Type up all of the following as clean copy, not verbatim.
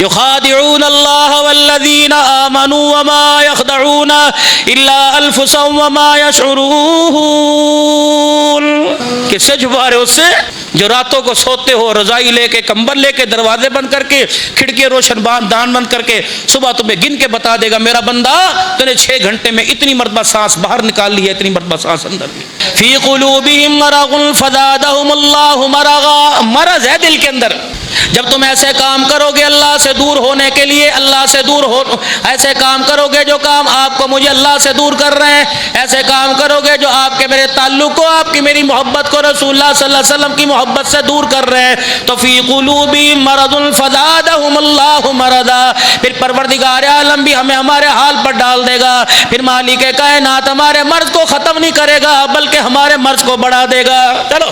یخادعون اللہ والذین آمنوا وما یخدعون الا انفسهم وما یشعرون. کس سے چھپا رہے؟ اس سے جو راتوں کو سوتے ہو رضائی لے کے کمبل لے کے دروازے بند کر کے کھڑکیاں روشن دان بند کر کے صبح تمہیں گن کے بتا دے گا میرا بندہ تو نے 6 گھنٹے میں اتنی مرتبہ سانس باہر نکال لی ہے، اتنی مرتبہ سانس اندر لی. فی قلوبہم مرض فزادہم اللہ مرضا. مرض ہے دل کے اندر. جب تم ایسے کام کرو گے اللہ سے دور ہونے کے لیے، اللہ سے دور ہو، ایسے کام کرو گے جو کام آپ کو مجھے اللہ سے دور کر رہے ہیں، ایسے کام کرو گے جو آپ کے میرے تعلق کو، آپ کی میری محبت کو، رسول اللہ صلی اللہ علیہ وسلم کی محبت سے دور کر رہے ہیں، تو فی قلوبہم مرض فزادہم اللہ مرضا. پھر پروردگار عالم بھی ہمیں ہمارے حال پر ڈال دے گا. پھر مالک کائنات ہمارے مرض کو ختم نہیں کرے گا بلکہ ہمارے مرض کو بڑھا دے گا. چلو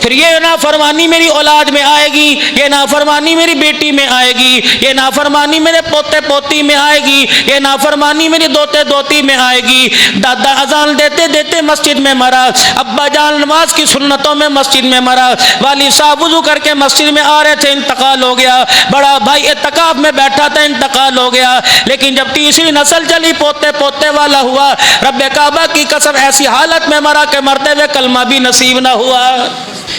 پھر یہ نافرمانی میری اولاد میں آئے گی، یہ نافرمانی میری بیٹی میں آئے گی، یہ نافرمانی میرے پوتے پوتی میں آئے گی، یہ نافرمانی میری دوتے دوتی میں آئے گی. دادا اذان دیتے دیتے مسجد میں مرا، ابا جان نماز کی سنتوں میں مسجد میں مرا، والد صاحب وضو کر کے مسجد میں آ رہے تھے انتقال ہو گیا، بڑا بھائی اعتکاف میں بیٹھا تھا انتقال ہو گیا. لیکن جب تیسری نسل چلی پوتے پوتے والا ہوا، رب کعبہ کی قسم ایسی حالت میں مرا کہ مرتے ہوئے کلمہ بھی نصیب نہ ہوا.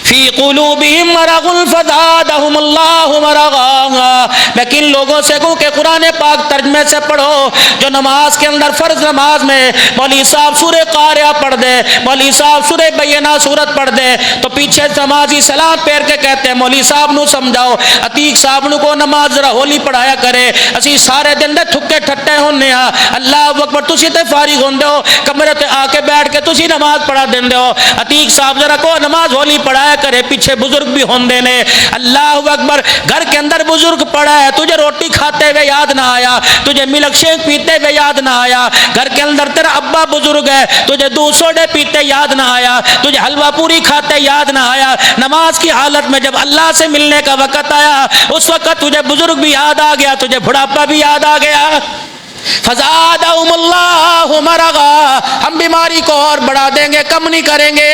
فی قلوبہم مرض فزادہم اللہ مرضا. میں کن لوگوں سے کہوں کہ قرآن پاک ترجمے سے پڑھو جو نماز کے اندر فرض نماز میں مولوی صاحب سورہ قاریہ پڑھ دے، مولوی صاحب سورہ بینہ سورت پڑھ دے تو پیچھے نمازی سلام پھیر کے کہتے ہیں مولوی صاحب نو سمجھاؤ، عتیق صاحب نو کو نماز ذرا ہولی پڑھایا کرے، اسی سارے دن دے تھکے ٹھٹے ہونے ہاں. اللہ اکبر تسی تے فارغ ہوندے ہو کمرے تے آ کے بیٹھ کے تسی نماز پڑھا دیندے ہو، عتیق صاحب ذرا کو نماز ہولی پڑھایا کرے، پیچھے بزرگ بھی ہوندے نے. اللہ اکبر. گھر کے اندر بزرگ پڑا ہے، تجھے روٹی کھاتے ہوئے یاد نہ آیا، تجھے ملک شیک پیتے ہوئے یاد نہ آیا. گھر کے اندر تیرا ابا بزرگ ہے، تجھے دودھ سوڈے پیتے یاد نہ آیا، تجھے حلوہ پوری کھاتے یاد نہ آیا. نماز کی حالت میں جب اللہ سے ملنے کا وقت آیا اس وقت تجھے بزرگ بھی یاد آ گیا، تجھے بڑھاپا بھی یاد آ گیا. فزادہم اللہ مرضا. ہم بیماری کو اور بڑھا دیں گے، کم نہیں کریں گے.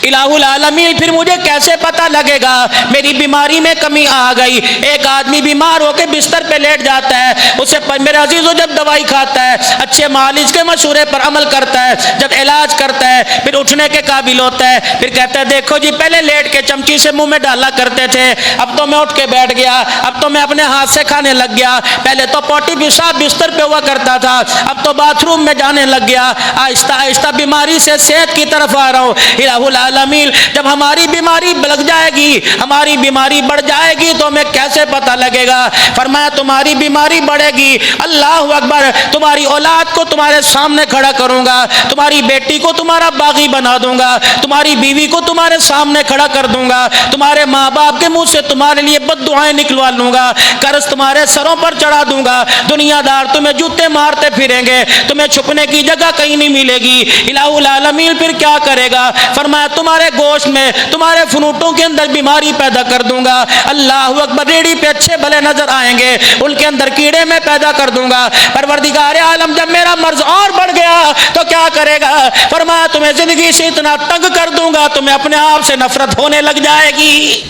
الہ العالمین. پھر مجھے کیسے پتہ لگے گا میری بیماری میں کمی آ گئی؟ ایک آدمی بیمار ہو کے بستر پہ لیٹ جاتا ہے، اسے میرے عزیزو جب دوائی کھاتا ہے، اچھے مالج کے مشورے پر عمل کرتا ہے، جب علاج کرتا ہے پھر اٹھنے کے قابل ہوتا ہے، پھر کہتا ہے دیکھو جی پہلے لیٹ کے چمچی سے منہ میں ڈالا کرتے تھے، اب تو میں اٹھ کے بیٹھ گیا، اب تو میں اپنے ہاتھ سے کھانے لگ گیا، پہلے تو پوٹی پیشاب بستر پہ ہوا کرتا تھا، اب تو باتھ روم میں جانے لگ گیا. آہستہ آہستہ بیماری سے صحت کی طرف آ رہا ہوں. الہ العالمین. جب ہماری بیماری لگ جائے گی، ہماری بیماری بڑھ جائے گی تو ہمیں کیسے پتہ لگے گا؟ فرمایا تمہاری بیماری بڑھے گی، اللہ اکبر، تمہاری اولاد کو تمہارے سامنے کھڑا کروں گا، تمہاری بیٹی کو تمہارا باغی بنا دوں گا، تمہاری بیوی کو تمہارے سامنے کھڑا کر دوں گا، تمہارے ماں باپ کے منہ سے تمہارے لیے بد دعائیں نکلوا لوں گا، قرض تمہارے سروں پر چڑھا دوں گا، دنیا دار تمہیں جوتے مارتے پھریں گے، تمہیں چھپنے کی جگہ کہیں نہیں ملے گی. الہ العالمین پھر کیا کرے گا؟ فرمایا تمہارے گوشت میں، تمہارے فنوٹوں کے اندر بیماری پیدا کر دوں گا. اللہ اکبر. ریڑھی پہ اچھے بھلے نظر آئیں گے، ان کے اندر کیڑے میں پیدا کر دوں گا. پروردگار عالم جب میرا مرض اور بڑھ گیا تو کیا کرے گا؟ فرمایا تمہیں زندگی سے اتنا تنگ کر دوں گا تمہیں اپنے آپ سے نفرت ہونے لگ جائے گی.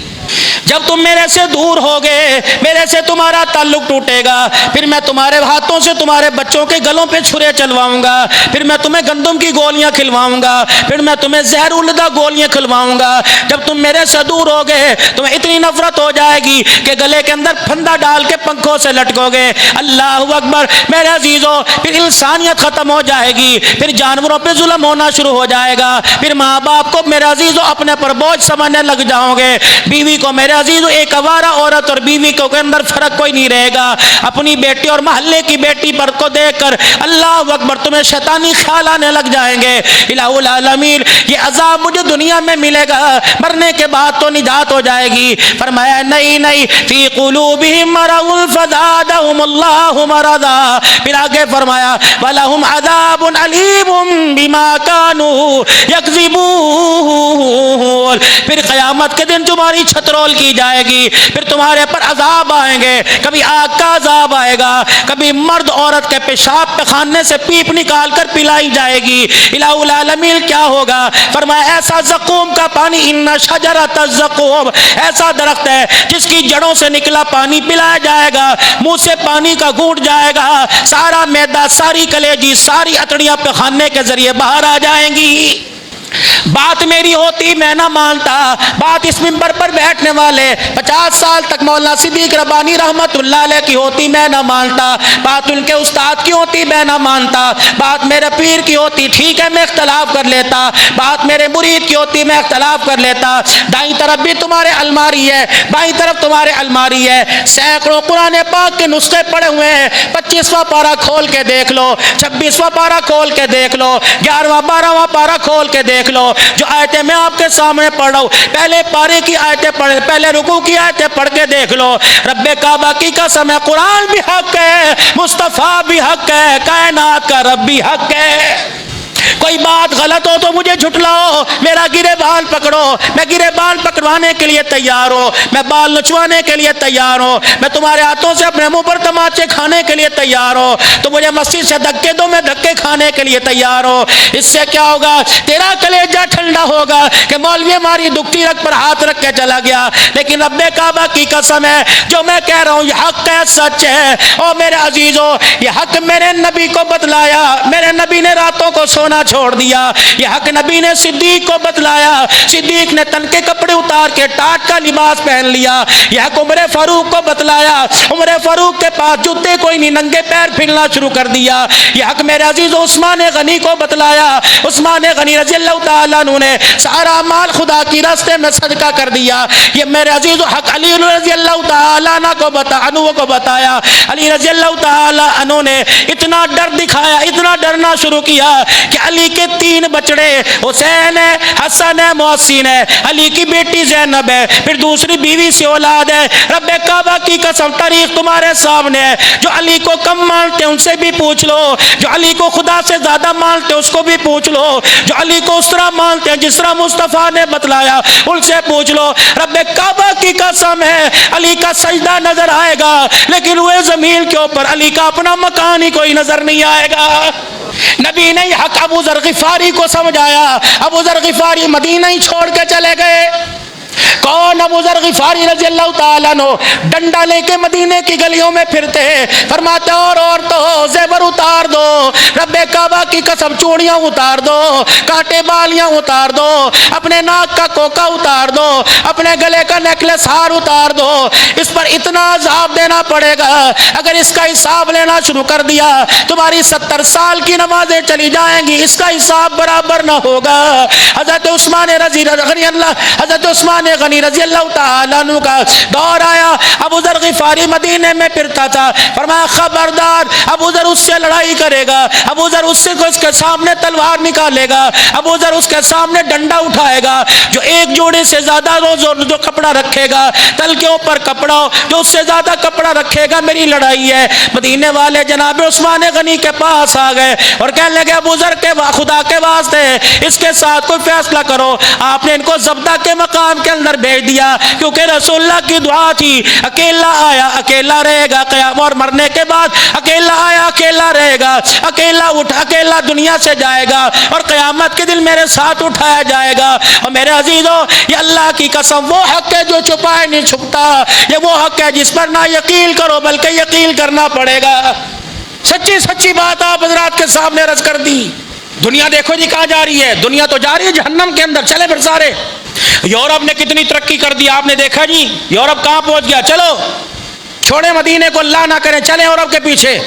جب تم میرے سے دور ہوگے، میرے سے تمہارا تعلق ٹوٹے گا، پھر میں تمہارے ہاتھوں سے تمہارے بچوں کے گلوں پہ چھرے چلواؤں گا، پھر میں تمہیں گندم کی گولیاں کھلواؤں گا، پھر میں تمہیں زہر الدہ گولیاں کھلواؤں گا. جب تم میرے سے دور ہوگے تمہیں اتنی نفرت ہو جائے گی کہ گلے کے اندر پھندا ڈال کے پنکھوں سے لٹکو گے. اللہ اکبر. میرے عزیزو پھر انسانیت ختم ہو جائے گی، پھر جانوروں پہ ظلم ہونا شروع ہو جائے گا، پھر ماں باپ کو میرے عزیزو اپنے پر بوجھ سمجھنے لگ جاؤ گے، بیوی کو میرے عزیزو ایک آوارہ عورت اور بیوی کو کے اندر فرق کوئی نہیں رہے گا. اپنی بیٹی اور محلے کی بیٹی پر کو دیکھ کر اللہ اکبر تمہیں شیطانی خیال آنے لگ جائیں گے. الہ العالمین. یہ عذاب مجھے دنیا میں ملے گا، مرنے کے بعد تو نجات ہو جائے گی. فرمایا نہیں نہیں. فی قلوبہم مرض فزادہم اللہ مرضا. پھر آگے فرمایا وَلَهُمْ عَذَابٌ عَلِيمٌ بِمَا كَانُوا يَكْذِبُونَ. پھر قیامت کے دن تمہاری چھت کنٹرول کی جائے گی، پھر تمہارے پر عذاب آئیں گے، کبھی آگ کا عذاب آئے گا، کبھی مرد عورت کے پیشاب پخانے سے پیپ نکال کر پلائی جائے گی۔ الہ العالمین کیا ہوگا؟ فرمایا ایسا زقوم کا پانی، ان شجرۃ الزقوم، ایسا درخت ہے جس کی جڑوں سے نکلا پانی پلایا جائے گا، منہ سے پانی کا گھونٹ جائے گا، سارا میدا، ساری کلیجی، ساری اتڑیاں پخانے کے ذریعے باہر آ جائیں گی۔ بات میری ہوتی میں نہ مانتا، بات اس منبر پر بیٹھنے والے 50 سال تک مولانا صدیق ربانی رحمت اللہ علیہ کی ہوتی میں نہ مانتا، بات ان کے استاد کی ہوتی میں نہ مانتا، بات میرے پیر کی ہوتی ٹھیک ہے میں اختلاف کر لیتا، بات میرے مرید کی ہوتی میں اختلاف کر لیتا۔ دائیں طرف بھی تمہارے الماری ہے، بائیں طرف تمہارے الماری ہے، سینکڑوں قرآن پاک کے نسخے پڑے ہوئے ہیں، 25واں پارہ کھول کے دیکھ لو، 26واں پارہ کھول کے دیکھ لو، 11واں 12واں پارہ کھول کے دیکھ لو۔ جو آیتیں میں آپ کے سامنے پڑھ رہا ہوں، پہلے پارے کی آیتیں پڑھ، پہلے رکوع کی آیتیں پڑھ کے دیکھ لو۔ رب کعبہ کی قسم ہے، قرآن بھی حق ہے، مصطفیٰ بھی حق ہے، کائنات کا رب بھی حق ہے۔ کوئی بات غلط ہو تو مجھے جھٹلاؤ، میرا گرے بال پکڑو، میں گرے بال پکڑوانے کے لیے تیار ہوں، میں بال نچوانے کے لیے تیار ہوں، میں تمہارے ہاتھوں سے اپنے منہ پر تماچے کھانے کے لیے تیار ہوں، تو مجھے مسجد سے دھکے دو، میں دھکے کھانے کے لیے تیار ہوں۔ اس سے کیا ہوگا؟ تیرا کلیجہ ٹھنڈا ہوگا کہ مولوی ہماری دکھتی رگ پر ہاتھ رکھ کے چلا گیا، لیکن رب کعبہ کی قسم ہے جو میں کہہ رہا ہوں یہ حق ہے، سچ ہے۔ اور میرے عزیزو، یہ حق میرے نبی کو بتلایا، میرے نبی نے راتوں کو سونا چھوڑ دیا، یہ حق نبی نے صدیق کو بتلایا، صدیق نے تن کے کپڑے اتار کے ٹاٹ کا لباس پہن لیا، یہ حق عمر فاروق کو بتلایا، عمر فاروق کے پاس جوتے کوئی نہیں، ننگے پیر پھرنا شروع کر دیا، یہ حق میرے عزیز عثمان غنی کو بتلایا، عثمان غنی رضی اللہ تعالیٰ عنہ نے سارا مال خدا کی راستے میں صدقہ کر دیا، یہ میرے عزیز حق علی رضی اللہ تعالیٰ عنہ کو بتایا، علی رضی اللہ تعالیٰ عنہ نے اتنا ڈر دکھایا، اتنا ڈرنا شروع کیا کہ علی کے 3 بچڑے، حسین ہے، حسن ہے، محسن ہے، علی کی بیٹی زینب ہے، پھر دوسری بیوی سے اولاد ہے۔ رب کعبہ کی قسم تاریخ تمہارے سامنے ہے، جو علی کو کم مانتے ان سے بھی پوچھ لو، جو علی کو خدا سے زیادہ مانتے اس کو بھی پوچھ لو، جو علی کو اس طرح مانتے ہیں جس طرح مصطفیٰ نے بتلایا ان سے پوچھ لو۔ رب کعبہ کی قسم ہے علی کا سجدہ نظر آئے گا، لیکن وہ زمین کے اوپر علی کا اپنا مکان ہی کوئی نظر نہیں آئے گا۔ نبی نے یہ حق ابو ذر غفاری کو سمجھایا، ابو ذر غفاری مدینہ ہی چھوڑ کے چلے گئے۔ کون؟ ابو ذر غفاری رضی اللہ تعالیٰ عنہ ڈنڈا لے کے مدینے کی گلیوں میں پھرتے، فرماتے اور عورتوں زیور اتار دو، رب کعبہ کی قسم چوڑیاں اتار دو، کانٹے بالیاں اتار دو، اپنے ناک کا کوکا اتار دو، اپنے گلے کا نیکلس ہار اتار دو، اس پر اتنا عذاب دینا پڑے گا، اگر اس کا حساب لینا شروع کر دیا تمہاری 70 سال کی نمازیں چلی جائیں گی، اس کا حساب برابر نہ ہوگا۔ حضرت عثمان غنی رضی اللہ تعالیٰ عنہ کا دور آیا، ابو ذر غفاری مدینے میں پھرتا تھا، فرمایا خبردار ابو ذر اس سے لڑائی کرے گا، ابو ذر اس کے سامنے تلوار نکالے گا، ابو ذر اس کے سامنے ڈنڈا اٹھائے گا، جو ایک جوڑے سے زیادہ جو کپڑا رکھے گا تل کے اوپر کپڑا، جو اس سے زیادہ کپڑا رکھے گا میری لڑائی ہے۔ مدینے والے جناب عثمان غنی کے پاس آ گئے اور کہنے لگے ابو ذر کے خدا کے واسطے اس کے ساتھ کوئی فیصلہ کرو۔ آپ نے ان کو ضبطہ کے مقام کے اندر بھیج دیا، کیونکہ رسول اللہ کی دعا تھی اکیلا آیا اکیلا رہے گا قیامت، اور مرنے کے بعد اکیلا آیا اکیلا رہے گا، اکیلا اٹھا اکیلا دنیا سے جائے گا اور قیامت کے دن میرے ساتھ اٹھایا جائے گا۔ اور میرے عزیزو، یہ اللہ کی قسم وہ حق ہے جو چھپائے نہیں چھپتا، یہ وہ حق ہے جس پر نہ یقین کرو بلکہ یقین کرنا پڑے گا۔ سچی سچی بات آپ حضرات کے سامنے عرض کر دی۔ دنیا دیکھو جی کہاں جا رہی ہے، دنیا تو جا رہی ہے جہنم کے اندر۔ چلے پھر سارے، یورپ نے کتنی ترقی کر دی آپ نے دیکھا جی، یورپ کہاں پہنچ گیا، چلو چھوڑے مدینے کو، اللہ نہ کرے چلے یورپ کے پیچھے۔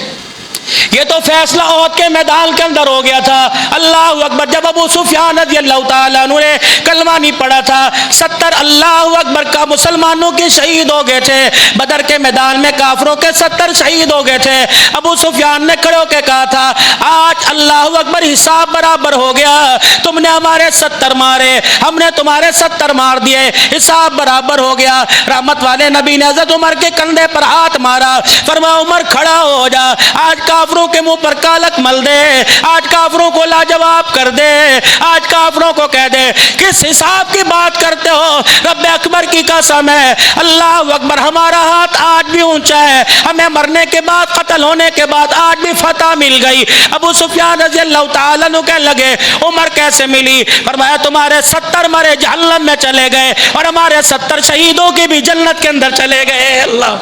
یہ تو فیصلہ احد کے میدان کے اندر ہو گیا تھا۔ اللہ اکبر، جب ابو سفیان رضی اللہ تعالیٰ عنہ نے کلمہ نہیں پڑھا تھا، 70 اللہ اکبر کا مسلمانوں کے شہید ہو گئے تھے، بدر کے میدان میں کافروں کے 70 شہید ہو گئے تھے۔ ابو سفیان نے کھڑے ہو کے کہا تھا آج اللہ اکبر حساب برابر ہو گیا، تم نے ہمارے 70 مارے، ہم نے تمہارے 70 مار دیے، حساب برابر ہو گیا۔ رحمت والے نبی نے حضرت عمر کے کندھے پر ہاتھ مارا، فرمایا عمر کھڑا ہو جا، آج کا کافروں کے منہ پر کالک مل دے، آج کافروں کو لاجواب کر دے، آج کافروں کو کہہ دے کس حساب کی بات کرتے ہو؟ رب اکبر کی قسم ہے، اللہ اکبر، ہمارا ہاتھ آج بھی اونچا ہے، ہمیں مرنے کے بعد، قتل ہونے کے بعد آج بھی فتح مل گئی۔ ابو سفیان رضی اللہ تعالیٰ عنہ کہنے لگے عمر کیسے ملی؟ فرمایا تمہارے 70 مرے جہنم میں چلے گئے اور ہمارے 70 شہیدوں کی بھی جنت کے اندر چلے گئے۔ اللہ،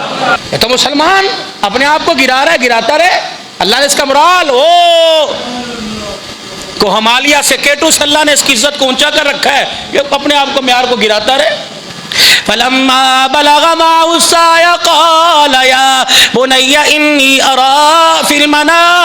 یہ تو مسلمان اپنے آپ کو گرا رہا ہے، گراتا رہے، اللہ نے اس کا مرال کو ہمالیہ سے کیٹو سے اللہ نے اس کی عزت کو اونچا کر رکھا ہے کہ اپنے آپ کو معیار کو گراتا رہے۔ فلما بلغ معه السعي قال يا بني إني أرى في المنام،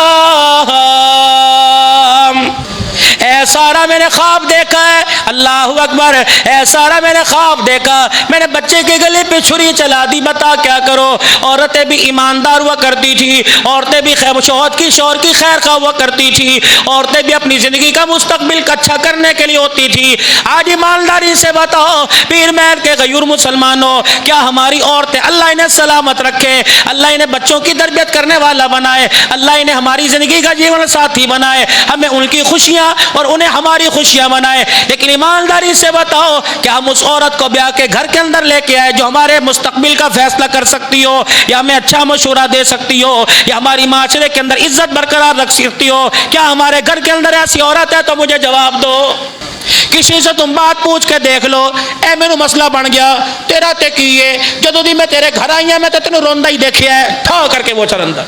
اے سارا میں نے خواب دیکھا ہے، اللہ اکبر، اے سارا میں نے خواب دیکھا، میں نے بچے کے گلے پہ چھری چلا دی، بتا کیا کرو؟ عورتیں بھی ایماندار ہوا کرتی تھی، عورتیں بھی شوہر کی خیر خواہ ہوا کرتی تھی، عورتیں بھی اپنی زندگی کا مستقبل اچھا کرنے کے لیے ہوتی تھی۔ آج ایمانداری سے بتاؤ پیر مہر کے غیور مسلمانوں، کیا ہماری عورتیں، اللہ انہیں سلامت رکھے، اللہ انہیں بچوں کی تربیت کرنے والا بنائے، اللہ انہیں ہماری زندگی کا جیون ساتھی بنائے، ہمیں ان کی خوشیاں اور انہیں ہماری خوشیاں منائے، لیکن ایمانداری سے بتاؤ کیا ہم اس عورت کو بیاہ کے گھر کے اندر لے کے آئے جو ہمارے مستقبل کا فیصلہ کر سکتی ہو، یا ہمیں اچھا مشورہ دے سکتی ہو، یا ہماری معاشرے کے اندر عزت برقرار رکھ سکتی ہو؟ کیا ہمارے گھر کے اندر ایسی عورت ہے؟ تو مجھے جواب دو۔ کسی سے تم بات پوچھ کے دیکھ لو، اے میرا مسئلہ بن گیا، تیرا تے کیے جدوں دی میں تیرے گھر آئی ہیں میں تے تینوں روندا ہی دیکھیا ہے، ٹھا کر کے وہ چل اندر۔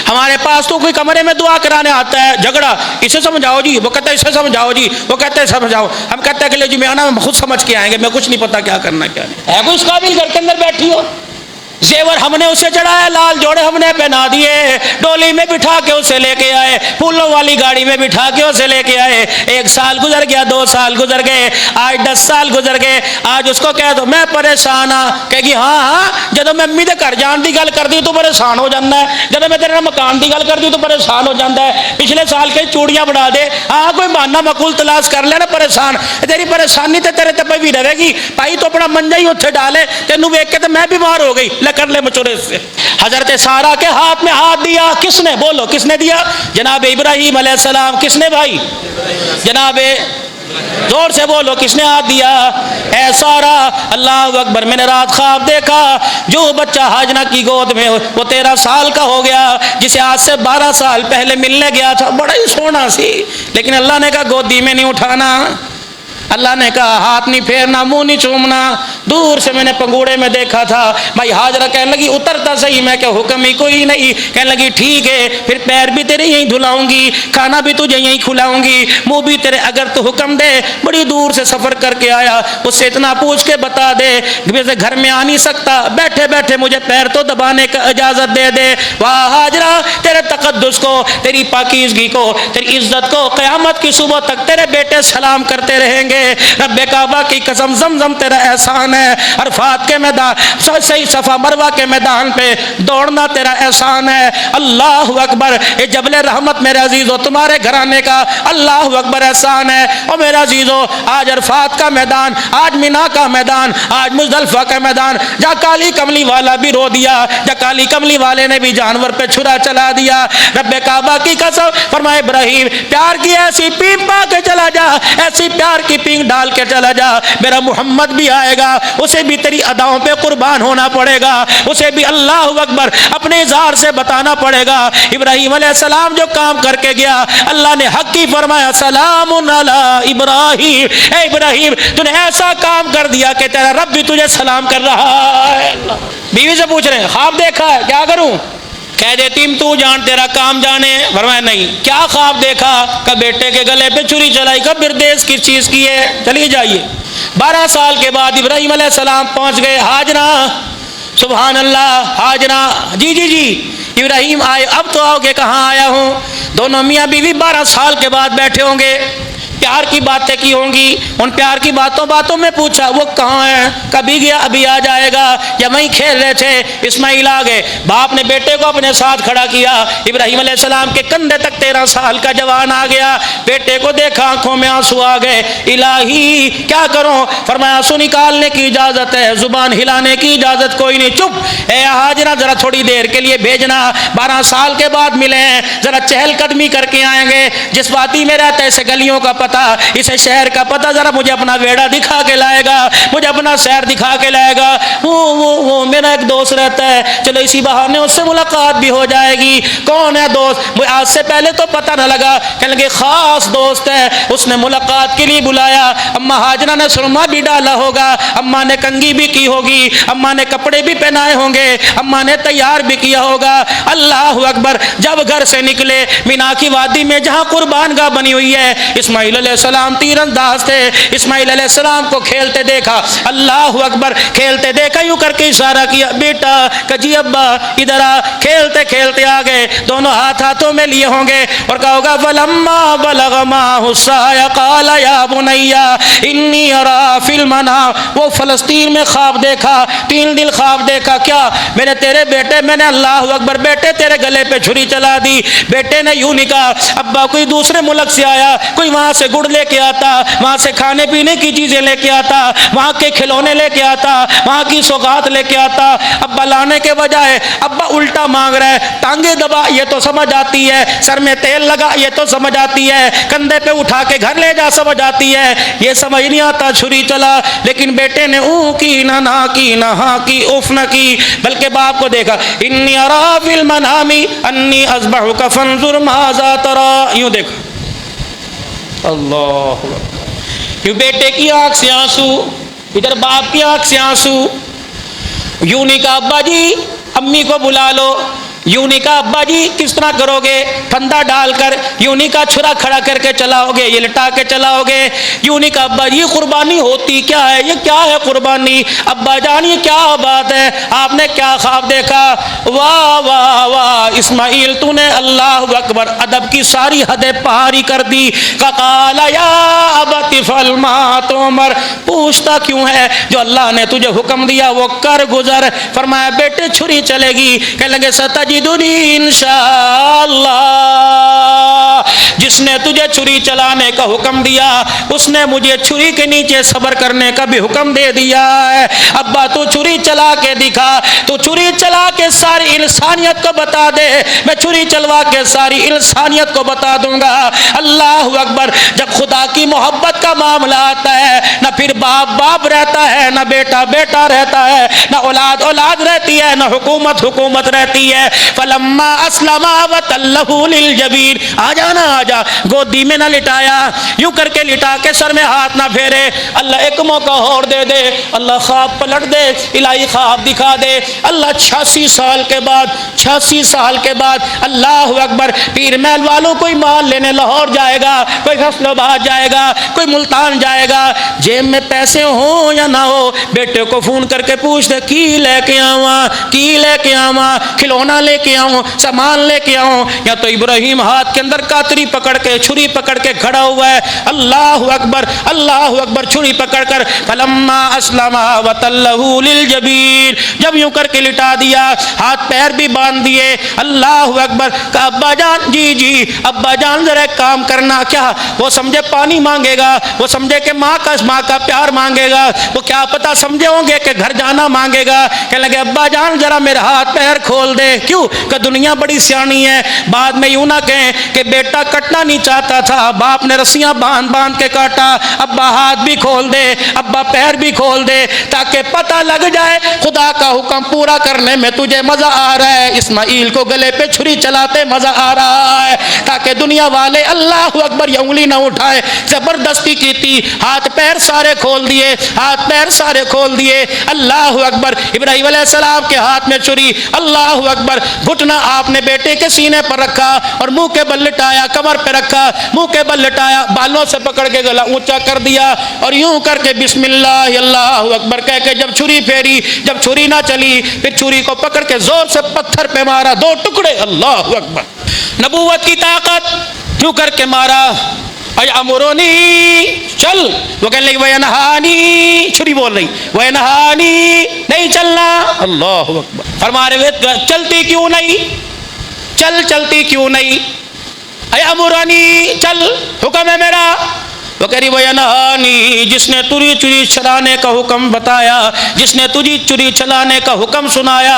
ہمارے پاس تو کوئی کمرے میں دعا کرانے آتا ہے، جھگڑا، اسے سمجھاؤ جی، وہ کہتا ہے اسے سمجھاؤ جی، وہ کہتے ہیں سمجھاؤ، ہم کہتے ہیں کہ لے جی میں آنا ہم خود سمجھ کے آئیں گے، میں کچھ نہیں پتا کیا کرنا کیا نہیں ہے۔ کوئی اس قابل گھر کے اندر بیٹھی ہو، زیور ہم نے اسے چڑھایا، لال جوڑے ہم نے پہنا دیے، ڈولی میں بٹھا کے اسے لے کے آئے، پھولوں والی گاڑی میں بٹھا کے اسے لے کے آئے، 1 سال گزر گیا، 2 سال گزر گئے، آج 10 سال گزر گئے، آج اس کو کہہ دو میں پریشان ہاں، کہے گی ہاں ہاں، جدو میں امی دے گھر جان دی گل کر دی تو پریشان ہو جاتا ہے، جدو میں تیرے مکان دی گل کر دی تو پریشان ہو جاتا ہے، پچھلے سال کے چوڑیاں بنا دے، ہاں کوئی بہانہ معقول تلاش کر لے نا، پریشان، تیری پریشانی تے تیرے تے پہ بھی رہے گی، بھائی تو اپنا منجا ہی اتھے ڈالے، تینوں ویکھ کے تو میں بیمار ہو گئی، لے کر لے مچورے سے۔ حضرت سارہ کے ہاتھ میں ہاتھ دیا، کس نے؟ بولو کس نے دیا؟ جناب ابراہیم علیہ السلام۔ کس نے بھائی؟ جناب، زور سے بولو کس نے ہاتھ دیا؟ اے سارہ، اللہ اکبر، میں نے رات خواب دیکھا جو بچہ ہاجرہ کی گود میں وہ 13 سال کا ہو گیا، جسے آج سے 12 سال پہلے ملنے گیا تھا، بڑا ہی سونا سی، لیکن اللہ نے کہا گودی میں نہیں اٹھانا، اللہ نے کہا ہاتھ نہیں پھیرنا، منہ نہیں چومنا۔ دور سے میں نے پنگوڑے میں دیکھا تھا، بھائی حاجرہ کہنے لگی اترتا صحیح، میں کہ حکم ہی کوئی نہیں، کہنے لگی ٹھیک ہے، پھر پیر بھی تیرے یہیں دھلاؤں گی، کھانا بھی تجھے یہیں کھلاؤں گی، منہ بھی تیرے، اگر تو حکم دے۔ بڑی دور سے سفر کر کے آیا، اس سے اتنا پوچھ کے بتا دے، ویسے گھر میں آ نہیں سکتا، بیٹھے بیٹھے مجھے پیر تو دبانے کا اجازت دے دے۔ واہ حاجرہ، تیرے تقدس کو، تیری پاکیزگی کو، تیری عزت کو قیامت کی صبح تک تیرے بیٹے سلام کرتے رہیں گے۔ رب کعبہ کی قسم، زمزم تیرا احسان ہے، عرفات کے میدان، صحیح صفا مروہ کے میدان پہ دوڑنا تیرا احسان ہے۔ اللہ اکبر، یہ جبل رحمت میرے عزیزو تمہارے گھرانے کا اللہ اکبر احسان ہے۔ اور میرے عزیزو آج عرفات کا میدان، آج مینا کا میدان، آج مزدلفہ کا میدان، جا کالی کملی والا بھی رو دیا، جا کالی کملی والے نے بھی جانور پہ چھرا چلا دیا۔ رب کعبہ کی قسم، فرمائے ابراہیم پیار کی ایسی پینگ پا کے چلا جا، ایسی پیار کی پینگ ڈال کے چلا جا، میرا محمد بھی آئے گا، اسے بھی تیری اداؤں پہ قربان ہونا پڑے گا، اسے بھی اللہ اکبر اپنے اظہار سے بتانا پڑے گا۔ ابراہیم علیہ السلام جو کام کر کے گیا، اللہ نے حق کی فرمایا سلام علی ابراہیم، اے ابراہیم تو نے ایسا کام کر دیا کہ تیرا رب بھی تجھے سلام کر رہا ہے۔ بیوی سے پوچھ رہے ہیں خواب دیکھا ہے، کیا کروں؟ کہہ دیتی تو جان تیرا کام جانے، فرمایا نہیں۔ کیا خواب دیکھا؟ کہ بیٹے کے گلے پہ چھری چلائی، کا بردیس کس چیز کی ہے؟ چلیے جائیے۔ 12 سال کے بعد ابراہیم علیہ السلام پہنچ گئے حاجرہ، سبحان اللہ، حاجرہ جی جی جی ابراہیم آئے، اب تو آؤ گے، کہاں آیا ہوں؟ دونوں میاں بیوی 12 سال کے بعد بیٹھے ہوں گے، پیار کی باتیں کی ہوں گی، ان پیار کی باتوں میں پوچھا وہ کہاں ہے، کبھی گیا ابھی آ جائے گا، یا وہیں کھیل رہے تھے، اسماعیل آ گئے، باپ نے بیٹے کو اپنے ساتھ کھڑا کیا، ابراہیم علیہ السلام کے کندھے تک 13 سال کا جوان آ گیا، بیٹے کو دیکھا آنکھوں میں آنسو آ گئے، الہی کیا کروں؟ فرمایا آنسو نکالنے کی اجازت ہے، زبان ہلانے کی اجازت کوئی نہیں، چپ اے ہاجرہ ذرا تھوڑی دیر کے لیے بھیجنا، 12 سال کے بعد ملے ہیں، ذرا چہل قدمی کر کے آئیں گے، جس وادی میں رہتا ہے اسے گلیوں کا پتہ، اسے شہر کا پتہ، ذرا مجھے اپنا بیڑا دکھا کے لائے گا، مجھے اپنا شہر دکھا کے لائے گا، وہ میرا ایک دوست رہتا ہے، چلو اسی بہانے اس سے ملاقات بھی ہو جائے گی۔ کون ہے دوست؟ آج سے پہلے تو پتہ نہ لگا، کہنے لگے خاص دوست ہے، اس نے ملاقات کے لیے بلایا، اماں ہاجرہ نے سرما بھی ڈالا ہوگا، اماں نے کنگھی بھی کی ہوگی، اماں نے کپڑے بھی پہنائے ہوں گے، اماں نے تیار بھی کیا ہوگا۔ اللہ اکبر، جب گھر سے نکلے مینا کی وادی میں جہاں قربان گاہ بنی ہوئی ہے، اسماعیل علیہ السلام تیر انداز تھے، اسماعیل علیہ السلام کو کھیلتے دیکھا، اللہ اکبر، کھیلتے دیکھا، یوں کر کے اشارہ کیا، بیٹا کجی ابا ادھر آ، کھیلتے کھیلتے آ گئے، دونوں ہاتھوں میں لیے ہوں گے اور کہا ہوگا فلما بلغ معه السعي قال يا بني انی ارى في المنام، وہ فلسطین میں خواب دیکھا، 3 دن خواب دیکھا، کیا؟ میں نے تیرے بیٹے، میں نے اللہ اکبر، بیٹے تیرے گلے پہ چھری چلا دی۔ بیٹے نے یوں نہیں کہا، ابا کوئی دوسرے ملک سے آیا، کوئی وہاں سے گڑ لے کے آتا، وہاں سے کھانے پینے کی چیزیں لے کے آتا، وہاں کے کھلونے لے کے آتا، وہاں کی سوغات لے کے آتا، ابا لانے کے بجائے ابا الٹا مانگ رہا ہے، ٹانگیں دبا یہ تو سمجھ آتی ہے، سر میں تیل لگا یہ تو سمجھ آتی ہے، کندھے پہ اٹھا کے گھر لے جا سمجھ آتی ہے، یہ سمجھ نہیں آتا چھری چلا۔ لیکن بیٹے نے اوں کی نہ کی نہ ہاں کی اف نہ کی، بلکہ باپ کو دیکھا، انی ارا فی المنام انی اذبحک فانظر ماذا تری، یوں دیکھا، اللہ اکبر، یوں بیٹے کی آنکھ سے آنسو، ادھر باپ کی آنکھ سے آنسو، یوں نہیں کہا ابا جی امی کو بلا لو، یوں نہیں کہا ابا جی کس طرح کرو گے پھندا ڈال کر، یوں نہیں کہا چھرا کھڑا کر کے چلاؤ گے، یہ لٹا کے چلاؤ گے، یوں نہیں کہا ابا جی قربانی ہوتی کیا ہے، یہ کیا ہے قربانی، ابا جان یہ کیا بات ہے، آپ نے کیا خواب دیکھا، واہ واہ واہ اسماعیل تو نے اللہ اکبر ادب کی ساری حدیں پاری کر دی، قال یا ابت افعل ما تؤمر، پوچھتا کیوں ہے، جو اللہ نے تجھے حکم دیا وہ کر گزر۔ فرمایا بیٹے چھری چلے گی، کہنے لگے ستجدنی انشاءاللہ، جس نے تجھے چھری چلانے کا حکم دیا اس نے مجھے چھری کے نیچے صبر کرنے کا بھی حکم دے دیا ہے۔ ابا تو چھری چلا کے دکھا، تو چھری چلا کے ساری انسانیت کو بتا دے، میں چھری چلوا کے ساری انسانیت کو بتا دوں گا۔ اللہ اکبر، جب خدا کی محبت کا معاملہ آتا ہے نہ پھر باپ باپ رہتا ہے، نہ بیٹا بیٹا رہتا ہے، نہ اولاد اولاد رہتی ہے، نہ حکومت حکومت رہتی ہے۔ فلما اسلما وتلہ للجبین، آ جانا آ جا، گودی میں نہ لٹایا، یوں کر کے لٹا کے سر میں ہاتھ نہ پھیرے، اللہ ایک موقع اور دے دے، اللہ خواب پلٹ دے، الہی خواب دکھا دے۔ اللہ 86 سال کے بعد 86 سال کے بعد اللہ اکبر، پیر محل والوں کوئی مال لینے لاہور جائے گا، کوئی فیصل آباد جائے گا، کوئی ملتان جائے گا، جیب میں پیسے ہوں یا نہ ہو بیٹے کو فون کر کے پوچھ دے کی لے کے آواں، کی لے کے آواں، کھلونا لے کے آؤں، سامان لے کے آؤں، یا تو ابراہیم ہاتھ کے اندر کاتری پکڑ کے چھری پکڑ کے کھڑا ہوا ہے، اللہ اکبر چھری پکڑ کر، فلما اسلم وتلہ للجبین، جب یوں کر کے لٹا دیا، ہاتھ پیر بھی باندھ دیے، اللہ اکبر، کہا ابا جان جی ابا جان ذرا ایک کام کرنا، کیا؟ وہ سمجھے پانی مانگے گا، وہ سمجھے کہ ماں کا پیار مانگے گا، وہ کیا پتا سمجھے ہوں گے کہ گھر جانا مانگے گا، کہنے لگے ابا جان ذرا میرا ہاتھ پیر کھول دے، کیوں کہ دنیا بڑی سیانی ہے، بعد میں یوں نہ کہیں کہ بیٹا کٹنا نہیں چاہتا تھا، باپ نے رسیاں باندھ باندھ کے کاٹا، ابا ہاتھ بھی کھول دے، ابا پیر بھی کھول دے، تاکہ پتہ لگ جائے خدا کا حکم پورا کرنے میں تجھے مزہ آ رہا ہے، اسماعیل کو گلے پہ چھری چلاتے مزہ آ رہا ہے، تاکہ دنیا والے اللہ اکبر یہ انگلی نہ اٹھائے، زبردستی کی تھی، ہاتھ پیر سارے کھول دیے، ہاتھ پیر سارے کھول دیے، اللہ اکبر، ابراہیم علیہ السلام کے ہاتھ میں چھری، اللہ اکبر، گھٹنا آپ نے بیٹے کے سینے پر رکھا اور منہ کے بل لٹایا، کمر پہ رکھا، منہ کے بل لٹایا، بالوں سے پکڑ کے گلا اونچا کر دیا اور یوں کر کے بسم اللہ اللہ اکبر کہہ کے جب چھری پھیری، جب چھری نہ چلی پھر چھری کو پکڑ کے زور سے پتھر پہ مارا، 2 ٹکڑے، اللہ اکبر، نبوت کی طاقت، یوں کر کے مارا، اَیَأْمُرُنِی چل، وہ کہنے لگی وَيَنْهَانِی چھری بول رہی وَيَنْهَانِی نہیں چلنا. اللہ اکبر. فرما رہے ہوئے چلتی کیوں نہیں، چلتی کیوں نہیں، اَیَأْمُرُنِی چل حکم ہے میرا. وہ کہہ رہی وَيَنْهَانِی جس نے تجھے چری چلانے کا حکم بتایا، جس نے تجھے چری چلانے کا حکم سنایا،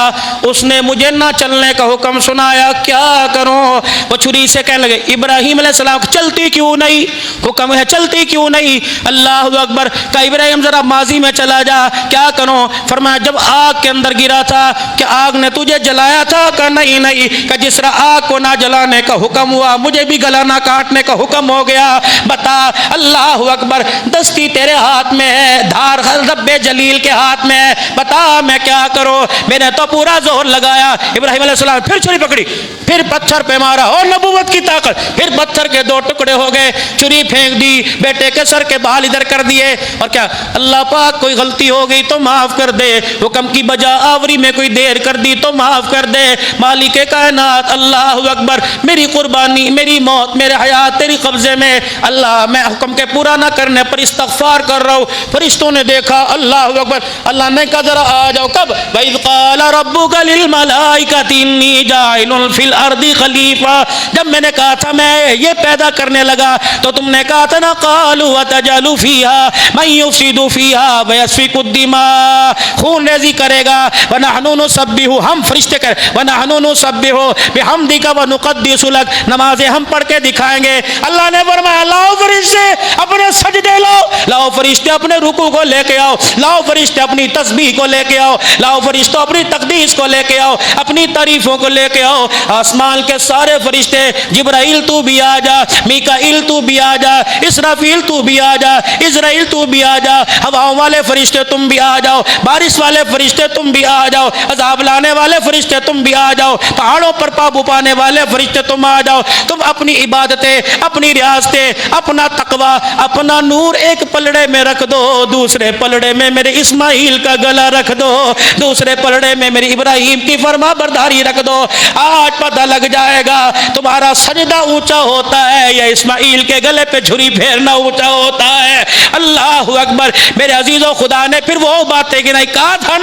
اس نے مجھے نہ چلنے کا حکم سنایا، کیا کروں. وہ چھری سے کہنے لگے ابراہیم علیہ السلام چلتی کیوں نہیں، حکم ہے چلتی کیوں نہیں. اللہ اکبر. کہا ابراہیم ذرا ماضی میں چلا جا، کیا کروں. فرمایا جب آگ کے اندر گرا تھا کہ آگ نے تجھے جلایا تھا، کہ نہیں. کہ جس طرح آگ کو نہ جلانے کا حکم ہوا، مجھے بھی گلا نہ کاٹنے کا حکم ہو گیا. بتا اللہ اکبر، دستی تیرے ہاتھ میں ہے، دھار رب جلیل کے ہاتھ میں ہے، بتا میں کیا کروں. میں نے تو پورا زور لگایا. ابراہیم علیہ السلام پھر چھری پکڑی، پھر پتھر پہ مارا، اور نبوت کی طاقت، پھر پتھر کے 2 ٹکڑے ہو گئے. چھری پھینک دی، بیٹے کے سر کے بال ادھر کر دیے. اور کیا اللہ پاک کوئی غلطی ہو گئی تو معاف کر دے، حکم کی بجا آوری میں کوئی دیر کر دی تو معاف کر دے. مالک کائنات اللہ اکبر، میری قربانی، میری موت، میرے حیات تیری قبضے میں. اللہ میں حکم کے پورا نہ کرنے پر استغفار کر رہا ہوں. فرشتوں نے دیکھا، اللہ اکبر. اللہ نے کہا ذرا آ جاؤ. کب؟ وَإِذْ قَالَ رَبُّكَ لِلْمَلَائِكَةِ إِنِّي جَاعِلٌ فِي الْأَرْضِ خَلِيفَةً. جب میں نے کہا تھا میں یہ پیدا کرنے لگا تو تم نے کہا تھا نا قَالُوا وَتَجْعَلُ فِيهَا مَن يُفْسِدُ فِيهَا وَيَسْفِكُ الدِّمَاءَ. خون ریزی کرے گا. وَنَحْنُ نُسَبِّحُ، ہم فرشتے کر وَنَحْنُ نُسَبِّحُ بِحَمْدِكَ وَنُقَدِّسُ لَكَ. نمازیں ہم پڑھ کے دکھائیں گے. اللہ نے فرمایا لاؤ فرشتے اپنے سجدے لاؤ، لاؤ فرشتے اپنے رکوع کو لے کے آؤ، لاؤ فرشتے اپنی تسبیح کو لے کے آؤ، لاؤ فرشتوں اپنی تقدیس کو لے کے آؤ، اپنی تعریفوں کو لے کے آؤ. آسمان کے سارے فرشتے، جبرائیل تو بھی آ جا، میکائیل تو بھی آ جا، اسرافیل تو بھی آ جا، اسرائیل تو بھی آ جا، ہواؤں والے فرشتے تم بھی آ جاؤ، بارش والے فرشتے تم بھی آ جاؤ، عذاب لانے والے فرشتے تم بھی آ جاؤ، پہاڑوں پر قابو پانے والے فرشتے تم آ جاؤ. تم اپنی عبادتیں، اپنی ریاستیں، اپنا تقوی، اپنا نور ایک پلڑے میں رکھ دو، دوسرے پلڑے میں میرے اسماعیل کا گلا رکھ دو، دوسرے پلڑے میں میری ابراہیم کی فرما برداری رکھ دو. آج پتہ لگ جائے گا تمہارا سجدہ اونچا ہوتا ہے یا اسماعیل کے گلے پہ چھری پھیرنا اونچا ہوتا ہے. اللہ اکبر. میرے عزیزوں خدا نے پھر وہ باتیں گنائی. کہا تھا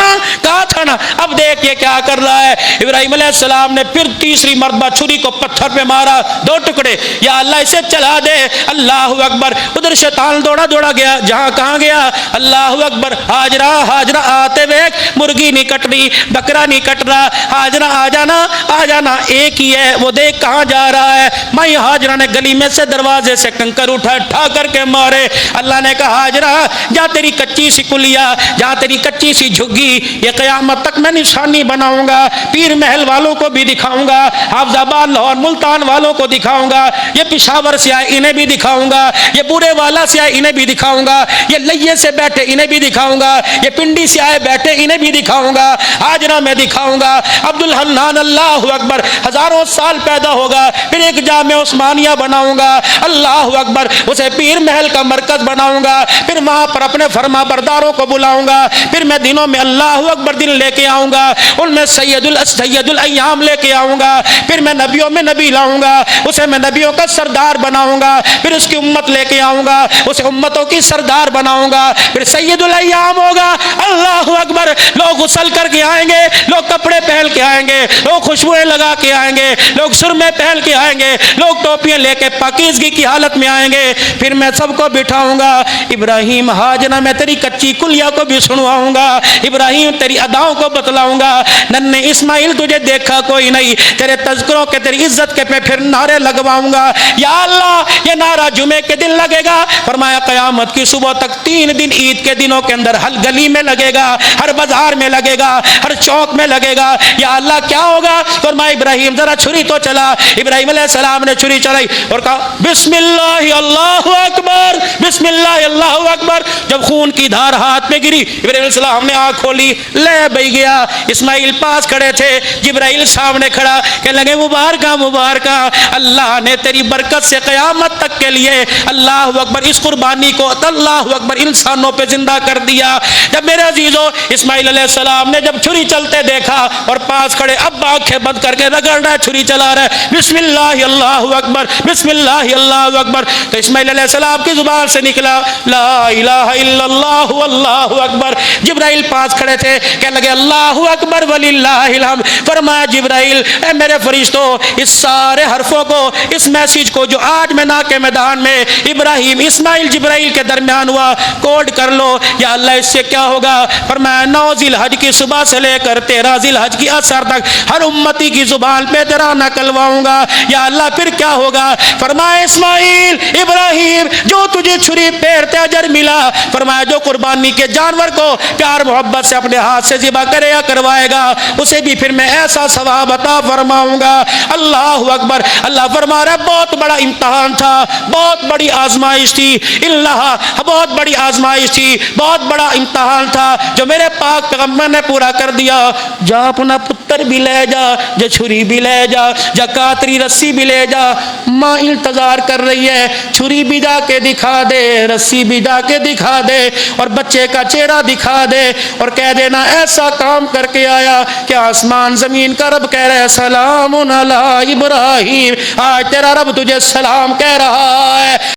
نا. اب دیکھیے کیا کر رہا ہے. ابراہیم علیہ السلام نے پھر تیسری مرتبہ چھری کو پتھر پہ مارا، 2 ٹکڑے. یا اللہ اسے چلا دے. اللہ اکبر. ادھر شیطان دوڑا گیا. جہاں کہاں گیا؟ اللہ اکبر. ہاجرہ آتے ہوئے مرغی نہیں کٹ رہی، بکرا نہیں کٹ رہا. ہاجرہ آ جانا ایک ہی ہے. وہ دیکھ کہاں جا رہا ہے. میں ہاجرہ نے گلی میں سے دروازے سے کنکر اٹھا کر کے مارے. اللہ نے کہا ہاجرہ جا تیری کچی سی کلیا، جا تیری کچی سی جھگی، یہ قیامت تک میں نشانی بناؤں گا. پیر محل والوں کو بھی دکھاؤں گا، حافظ آباد لاہور ملتان والوں کو دکھاؤں گا، یہ پشاور سے آئے انہیں بھی دکھاؤں گا، یہ بورے والا سے آئے انہیں بھی دکھاؤں گا، یہ لئے سے بیٹھے انہیں بھی دکھاؤں گا، یہ پنڈی سے آئے بیٹھے انہیں بھی دکھاؤں گا. ہاجرہ میں دکھاؤں گا. عبد الحنان اللہ اکبر ہزاروں سال پیدا ہوگا، پھر ایک جامع عثمانیہ بناؤں گا. اللہ اکبر. اسے پیر محل کا مرکز بناؤں گا. پھر وہاں پر اپنے فرما برداروں کو بلاؤں گا. پھر میں دنوں میں اللہ اکبر دن لے کے آؤں گا، ان میں سید الایام لے کے آؤں گا. پھر میں نبیوں میں نبی لاؤں گا، اسے میں نبیوں کا سردار بناؤں گا. پھر اس کی امت لے کے آؤں گا، اسے امتوں کی سردار بناؤں گا. پھر سید الایام ہوگا. اللہ اکبر. لوگ غسل کر کے آئیں گے، لوگ کپڑے پہن کے آئیں گے، لوگ خوشبوئیں لگا کے آئیں گے، لوگ سرمے پہن کے آئیں گے، لوگ ٹوپیاں لے کے پاکیزگی کی حالت میں آئیں گے. پھر میں سب کو بٹھاؤں گا. ابراہیم ہاجرہ میں تیری کچی کلیا کو بھی سنواؤں گا. ابراہیم تیری اداؤں کو بتلاؤں گا. ننھے اسماعیل تجھے دیکھا کوئی نہیں، تیرے تذکروں کے تیری عزت کے پھر نعرے لگواؤں گا. یا اللہ یہ نعرہ جمعے کے دن لگے گا. فرمایا قیامت کی صبح تک 3 دن عید کے دنوں کے اندر ہر گلی میں لگے گا، ہر بازار میں لگے گا، ہر چوک میں لگے گا. یا اللہ کیا ہوگا؟ فرمایا ابراہیم ذرا چھری تو چلا. ابراہیم علیہ السلام نے چھری چلائی اور کہا بسم اللہ اللہ اکبر، بسم اللہ اللہ اکبر. جب خون کی دھار ہاتھ میں گری، ابراہیم علیہ السلام نے آنکھ کھولی، لے بہ گیا. اسماعیل پاس کھڑے تھے، جبرائیل سامنے کھڑا، کہنے لگے مبارکہ مبارکہ، اللہ نے تیری برکت سے قیامت تک کے لیے اللہ اکبر اس قربانی کو اللہ اکبر انسانوں پہ زندہ کر دیا. جب میرے عزیزو اسماعیل علیہ السلام نے جب چھری چلتے دیکھا اور پاس کھڑے اب آنکھیں بند کر کے رگڑ رہا ہے, چھری چلا رہا ہے, بسم اللہ اللہ اکبر بسم اللہ اللہ اکبر. تو اسماعیل علیہ السلام کی زبان سے نکلا لا الہ الا اللہ واللہ اکبر. جبرائیل پاس کھڑے تھے, کہنے لگے اللہ اکبر وللہ الحمد. فرمایا جبرائیل اے میرے فرشتوں, اس سارے حرفوں کو, اس میسیج کو جو آج مینا کے میدان میں ابراہیم اسماعیل جبرائیل کے درمیان ہوا, کوڈ کر لو. یا اللہ اس سے کیا ہوگا؟ فرمایا 9 ذی الحج کی صبح سے لے کر 13 ذی الحج کی عصر تک ہر امتی کی زبان پہ تیرا نکلواؤں گا. یا اللہ پھر کیا ہوگا؟ فرمایا اسماعیل ابراہیم جو تجھے چھری پھیرتے اجر ملا, فرمایا جو قربانی کے جانور کو پیار محبت سے اپنے ہاتھ سے ذبح کرے یا کروائے گا اسے بھی پھر میں ایسا ثواب عطا فرماؤں گا. اللہ اکبر. اللہ فرما رہا بہت بڑا امتحان تھا, بہت بڑی آزمائش تھی, اللہ بہت بڑی آزمائش تھی, بہت بڑا امتحان تھا جو میرے پاک پیغمبر نے پورا کر دیا. جا اپنا پتر بھی لے جا, جا چھری بھی لے جا, جا کاتری رسی بھی لے جا. ماں انتظار کر رہی ہے, چھری بھی جا کے دکھا دے, رسی بھی جا کے دکھا دے, اور بچے کا چہرہ دکھا دے, اور کہہ دینا ایسا کام کر کے آیا کہ آسمان زمین کا رب کہہ رہا ہے سلام علی ابراہیم, آج تیرا رب تجھے سلام کہہ رہا ہے.